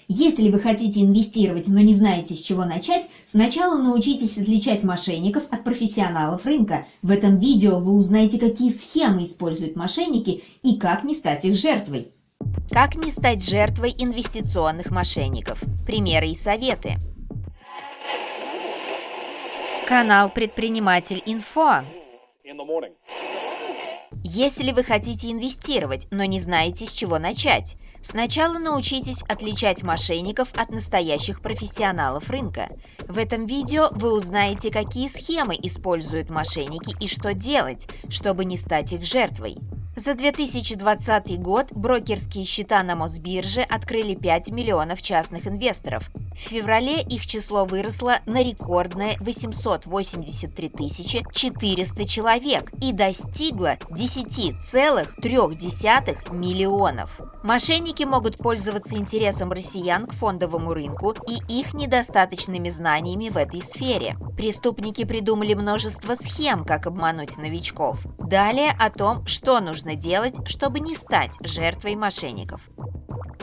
Если вы хотите инвестировать, но не знаете, с чего начать, сначала научитесь отличать мошенников от профессионалов рынка. В этом видео вы узнаете, какие схемы используют мошенники и как не стать их жертвой. Как не стать жертвой инвестиционных мошенников? Примеры и советы. Канал Предприниматель Инфо. Если вы хотите инвестировать, но не знаете, с чего начать, сначала научитесь отличать мошенников от настоящих профессионалов рынка. В этом видео вы узнаете, какие схемы используют мошенники и что делать, чтобы не стать их жертвой. За 2020 год брокерские счета на Мосбирже открыли 5 миллионов частных инвесторов. В феврале их число выросло на рекордные 883 400 человек и достигло 10,3 миллионов. Мошенники могут пользоваться интересом россиян к фондовому рынку и их недостаточными знаниями в этой сфере. Преступники придумали множество схем, как обмануть новичков. Далее о том, что нужно делать, чтобы не стать жертвой мошенников.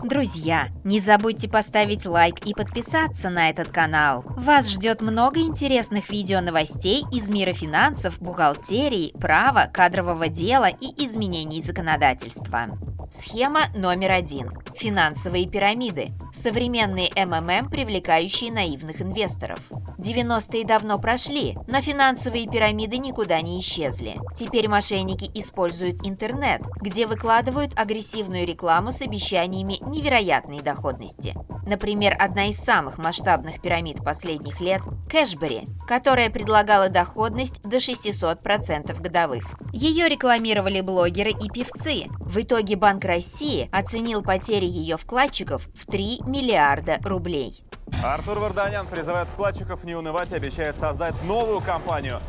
Друзья, не забудьте поставить лайк и подписаться на этот канал. Вас ждет много интересных видео-новостей из мира финансов, бухгалтерии, права, кадрового дела и изменений законодательства. Схема номер 1. Финансовые пирамиды. Современные МММ, привлекающие наивных инвесторов. 90-е давно прошли, но финансовые пирамиды никуда не исчезли. Теперь мошенники используют интернет, где выкладывают агрессивную рекламу с обещаниями невероятной доходности. Например, одна из самых масштабных пирамид последних лет – Кэшбери, которая предлагала доходность до 600% годовых. Ее рекламировали блогеры и певцы. В итоге Банк России оценил потери ее вкладчиков в 3 миллиарда рублей. Артур Варданян призывает вкладчиков не унывать и обещает создать новую компанию.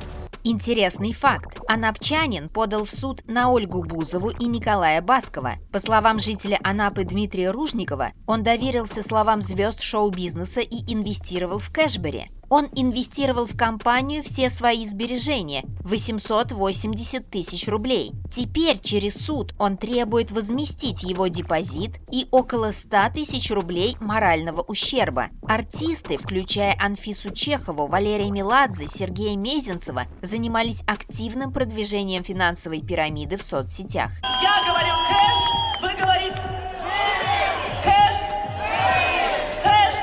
Интересный факт. Анапчанин подал в суд на Ольгу Бузову и Николая Баскова. По словам жителя Анапы Дмитрия Ружникова, он доверился словам звезд шоу-бизнеса и инвестировал в Кэшбери. Он инвестировал в компанию все свои сбережения – 880 тысяч рублей. Теперь через суд он требует возместить его депозит и около 100 тысяч рублей морального ущерба. Артисты, включая Анфису Чехову, Валерия Меладзе, Сергея Мезенцева, занимались активным продвижением финансовой пирамиды в соцсетях. Я говорю кэш, вы говорите кэш, кэш.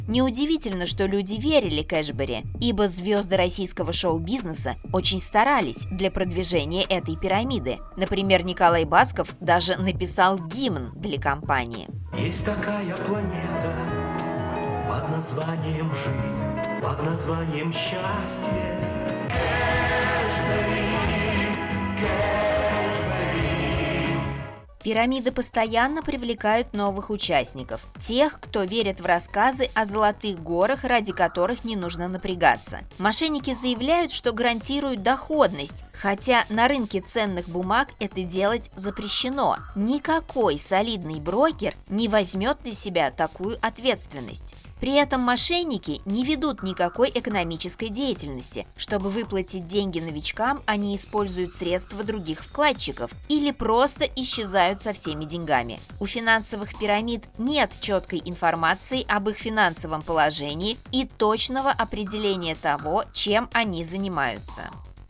Неудивительно, что люди верили Кэшбери, ибо звезды российского шоу-бизнеса очень старались для продвижения этой пирамиды. Например, Николай Басков даже написал гимн для компании. Есть такая планета под названием жизнь, под названием счастье. Кэшбери, Кэшбери. Пирамиды постоянно привлекают новых участников, тех, кто верит в рассказы о золотых горах, ради которых не нужно напрягаться. Мошенники заявляют, что гарантируют доходность, хотя на рынке ценных бумаг это делать запрещено. Никакой солидный брокер не возьмет на себя такую ответственность. При этом мошенники не ведут никакой экономической деятельности. Чтобы выплатить деньги новичкам, они используют средства других вкладчиков или просто исчезают со всеми деньгами. У финансовых пирамид нет четкой информации об их финансовом положении и точного определения того, чем они занимаются.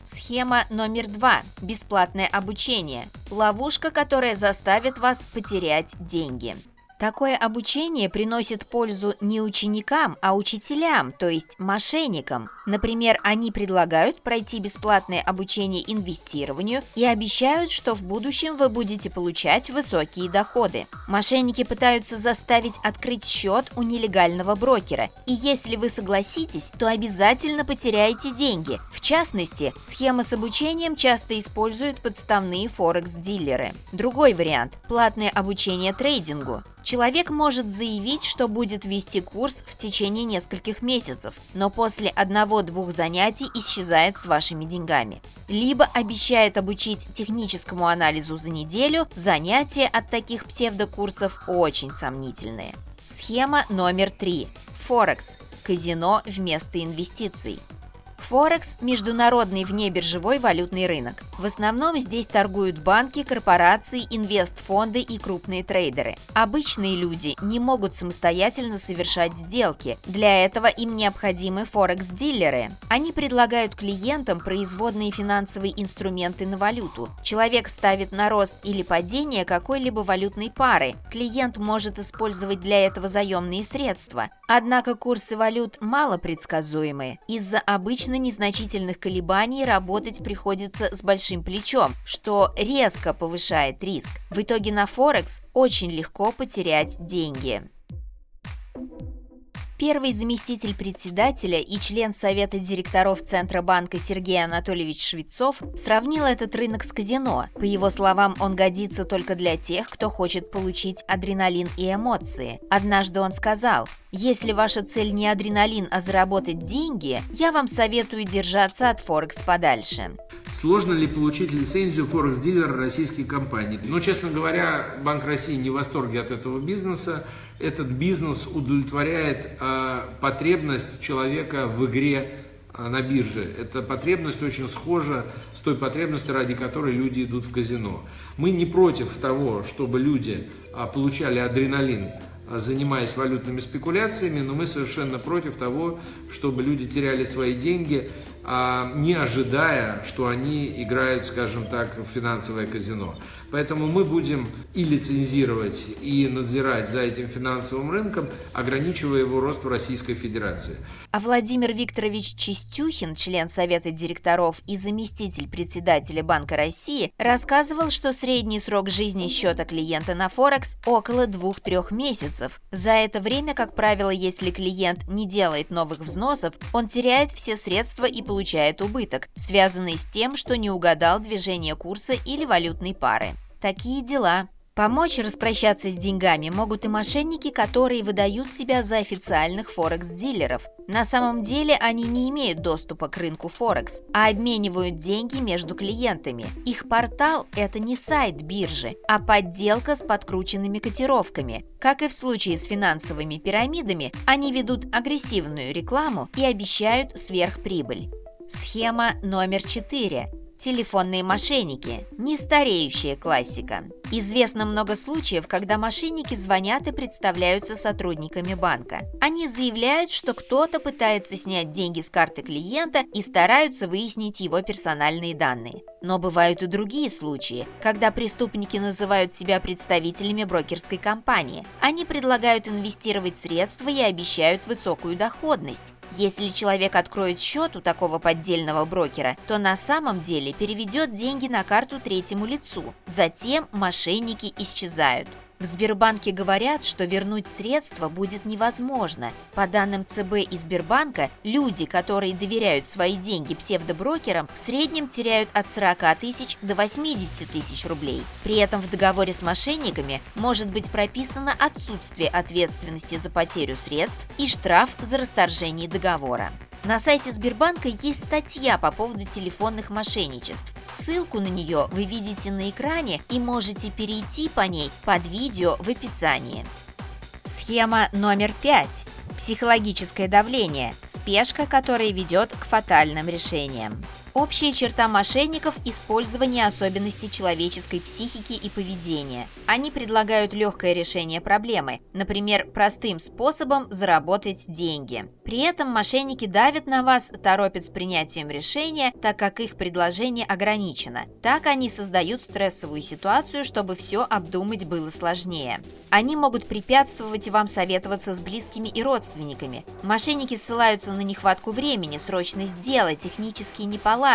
Схема номер 2. Бесплатное обучение. Ловушка, которая заставит вас потерять деньги. Такое обучение приносит пользу не ученикам, а учителям, то есть мошенникам. Например, они предлагают пройти бесплатное обучение инвестированию и обещают, что в будущем вы будете получать высокие доходы. Мошенники пытаются заставить открыть счет у нелегального брокера, и если вы согласитесь, то обязательно потеряете деньги. В частности, схема с обучением часто используют подставные форекс-дилеры. Другой вариант – платное обучение трейдингу. Человек может заявить, что будет вести курс в течение нескольких месяцев, но после 1-2 занятий исчезает с вашими деньгами. Либо обещает обучить техническому анализу за неделю, занятия от таких псевдокурсов очень сомнительные. Схема номер 3. Форекс. Казино вместо инвестиций. Форекс – международный внебиржевой валютный рынок. В основном здесь торгуют банки, корпорации, инвестфонды и крупные трейдеры. Обычные люди не могут самостоятельно совершать сделки. Для этого им необходимы форекс-дилеры. Они предлагают клиентам производные финансовые инструменты на валюту. Человек ставит на рост или падение какой-либо валютной пары. Клиент может использовать для этого заемные средства. Однако курсы валют мало предсказуемы. Из-за обычно незначительных колебаний работать приходится с большим плечом, что резко повышает риск. В итоге на Форекс очень легко потерять деньги. Первый заместитель председателя и член Совета директоров Центробанка Сергей Анатольевич Швецов сравнил этот рынок с казино. По его словам, он годится только для тех, кто хочет получить адреналин и эмоции. Однажды он сказал: «Если ваша цель не адреналин, а заработать деньги, я вам советую держаться от Форекс подальше». Сложно ли получить лицензию форекс-дилера российской компании? Ну, честно говоря, Банк России не в восторге от этого бизнеса. Этот бизнес удовлетворяет потребность человека в игре на бирже. Эта потребность очень схожа с той потребностью, ради которой люди идут в казино. Мы не против того, чтобы люди получали адреналин, занимаясь валютными спекуляциями, но мы совершенно против того, чтобы люди теряли свои деньги, не ожидая, что они играют, скажем так, в финансовое казино. Поэтому мы будем и лицензировать, и надзирать за этим финансовым рынком, ограничивая его рост в Российской Федерации. А Владимир Викторович Чистюхин, член Совета директоров и заместитель председателя Банка России, рассказывал, что средний срок жизни счета клиента на Форекс около 2-3 месяцев. За это время, как правило, если клиент не делает новых взносов, он теряет все средства и получает убыток, связанный с тем, что не угадал движение курса или валютной пары. Такие дела. Помочь распрощаться с деньгами могут и мошенники, которые выдают себя за официальных форекс-дилеров. На самом деле они не имеют доступа к рынку Форекс, а обменивают деньги между клиентами. Их портал – это не сайт биржи, а подделка с подкрученными котировками. Как и в случае с финансовыми пирамидами, они ведут агрессивную рекламу и обещают сверхприбыль. Схема номер 4. Телефонные мошенники. Нестареющая классика. Известно много случаев, когда мошенники звонят и представляются сотрудниками банка. Они заявляют, что кто-то пытается снять деньги с карты клиента и стараются выяснить его персональные данные. Но бывают и другие случаи, когда преступники называют себя представителями брокерской компании. Они предлагают инвестировать средства и обещают высокую доходность. Если человек откроет счет у такого поддельного брокера, то на самом деле переведет деньги на карту третьему лицу. Затем мошенники исчезают. В Сбербанке говорят, что вернуть средства будет невозможно. По данным ЦБ и Сбербанка, люди, которые доверяют свои деньги псевдоброкерам, в среднем теряют от 40 тысяч до 80 тысяч рублей. При этом в договоре с мошенниками может быть прописано отсутствие ответственности за потерю средств и штраф за расторжение договора. На сайте Сбербанка есть статья по поводу телефонных мошенничеств. Ссылку на нее вы видите на экране и можете перейти по ней под видео в описании. Схема номер 5. Психологическое давление. Спешка, которая ведет к фатальным решениям. Общая черта мошенников – использование особенностей человеческой психики и поведения. Они предлагают легкое решение проблемы, например, простым способом заработать деньги. При этом мошенники давят на вас, торопят с принятием решения, так как их предложение ограничено. Так они создают стрессовую ситуацию, чтобы все обдумать было сложнее. Они могут препятствовать вам советоваться с близкими и родственниками. Мошенники ссылаются на нехватку времени, срочность дела, технические неполадки,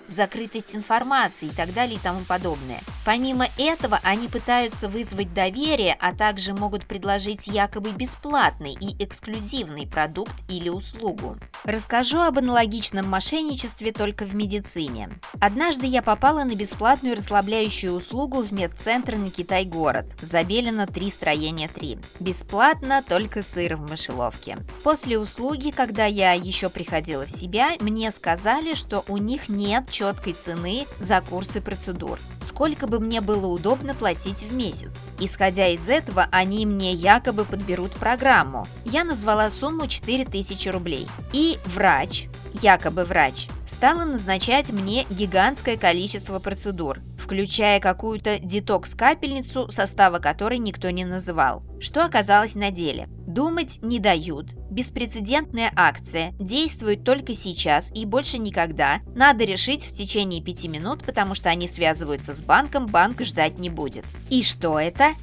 закрытость информации и так далее и тому подобное. Помимо этого, они пытаются вызвать доверие, а также могут предложить якобы бесплатный и эксклюзивный продукт или услугу. Расскажу об аналогичном мошенничестве только в медицине. Однажды я попала на бесплатную расслабляющую услугу в медцентр на Китай-город, Забелина 3, строение 3. Бесплатно, только сыр в мышеловке. После услуги, когда я еще приходила в себя, мне сказали, что у них нет четкой цены за курсы процедур. Сколько бы мне было удобно платить в месяц. Исходя из этого, они мне якобы подберут программу. Я назвала сумму 4000 рублей. И врач, якобы врач, стала назначать мне гигантское количество процедур, включая какую-то детокс-капельницу, состава которой никто не называл. Что оказалось на деле? Думать не дают. Беспрецедентная акция действует только сейчас и больше никогда. Надо решить в течение 5 минут, потому что они связываются с банком, банк ждать не будет. И что это?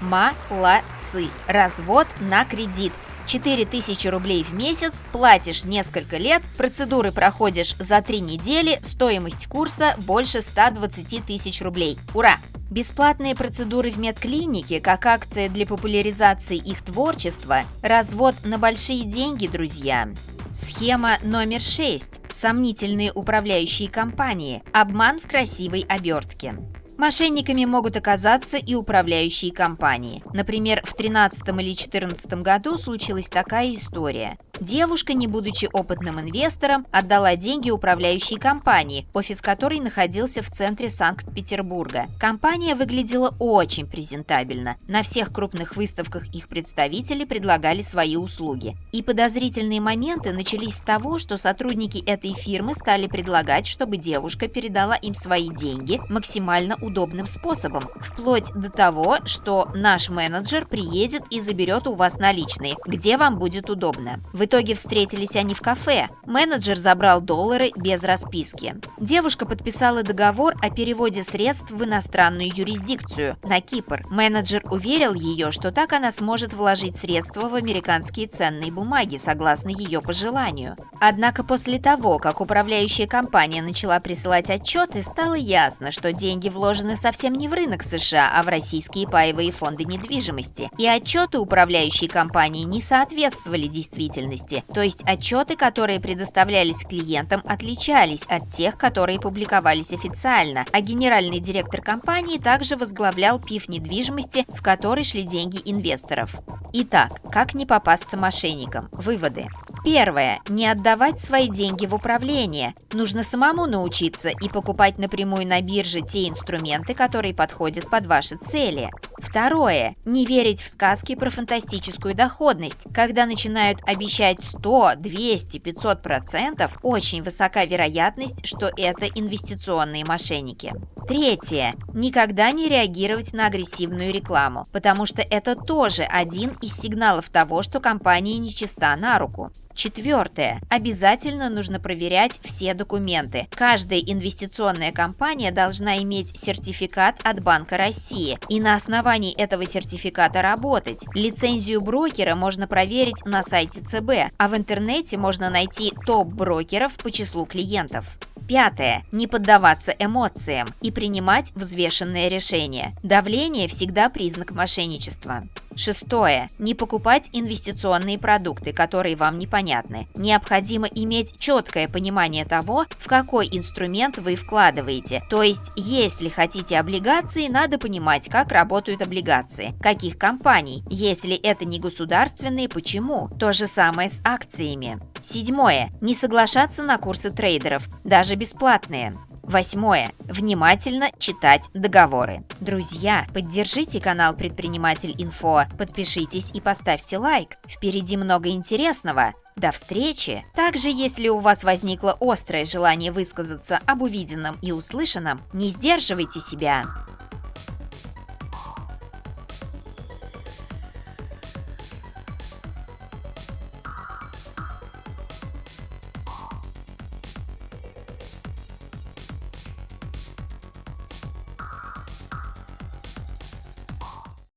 Молодцы! Развод на кредит. 4000 рублей в месяц, платишь несколько лет, процедуры проходишь за 3 недели, стоимость курса больше 120 тысяч рублей. Ура! Бесплатные процедуры в медклинике, как акция для популяризации их творчества, развод на большие деньги, друзья. Схема номер 6. Сомнительные управляющие компании. Обман в красивой обертке. Мошенниками могут оказаться и управляющие компании. Например, в 2013 или 2014 году случилась такая история. Девушка, не будучи опытным инвестором, отдала деньги управляющей компании, офис которой находился в центре Санкт-Петербурга. Компания выглядела очень презентабельно. На всех крупных выставках их представители предлагали свои услуги. И подозрительные моменты начались с того, что сотрудники этой фирмы стали предлагать, чтобы девушка передала им свои деньги максимально удобным способом, вплоть до того, что наш менеджер приедет и заберет у вас наличные, где вам будет удобно. В итоге встретились они в кафе. Менеджер забрал доллары без расписки. Девушка подписала договор о переводе средств в иностранную юрисдикцию, на Кипр. Менеджер уверил ее, что так она сможет вложить средства в американские ценные бумаги, согласно ее пожеланию. Однако после того, как управляющая компания начала присылать отчеты, стало ясно, что деньги вложены совсем не в рынок США, а в российские паевые фонды недвижимости. И отчеты управляющей компании не соответствовали действительности. То есть отчеты, которые предоставлялись клиентам, отличались от тех, которые публиковались официально, а генеральный директор компании также возглавлял ПИФ недвижимости, в который шли деньги инвесторов. Итак, как не попасться мошенникам? Выводы. Первое. Не отдавать свои деньги в управление. Нужно самому научиться и покупать напрямую на бирже те инструменты, которые подходят под ваши цели. Второе. Не верить в сказки про фантастическую доходность. Когда начинают обещать 100, 200, 500%, очень высока вероятность, что это инвестиционные мошенники. Третье. Никогда не реагировать на агрессивную рекламу, потому что это тоже один из сигналов того, что компания нечиста на руку. Четвертое. Обязательно нужно проверять все документы. Каждая инвестиционная компания должна иметь сертификат от Банка России и на основании этого сертификата работать. Лицензию брокера можно проверить на сайте ЦБ, а в интернете можно найти топ-брокеров по числу клиентов. Пятое. Не поддаваться эмоциям и принимать взвешенное решение. Давление всегда признак мошенничества. Шестое. Не покупать инвестиционные продукты, которые вам непонятны. Необходимо иметь четкое понимание того, в какой инструмент вы вкладываете. То есть, если хотите облигации, надо понимать, как работают облигации, каких компаний. Если это не государственные, почему? То же самое с акциями. Седьмое. Не соглашаться на курсы трейдеров, даже бесплатные. Восьмое. Внимательно читать договоры. Друзья, поддержите канал Предприниматель Инфо, подпишитесь и поставьте лайк. Впереди много интересного. До встречи! Также, если у вас возникло острое желание высказаться об увиденном и услышанном, не сдерживайте себя.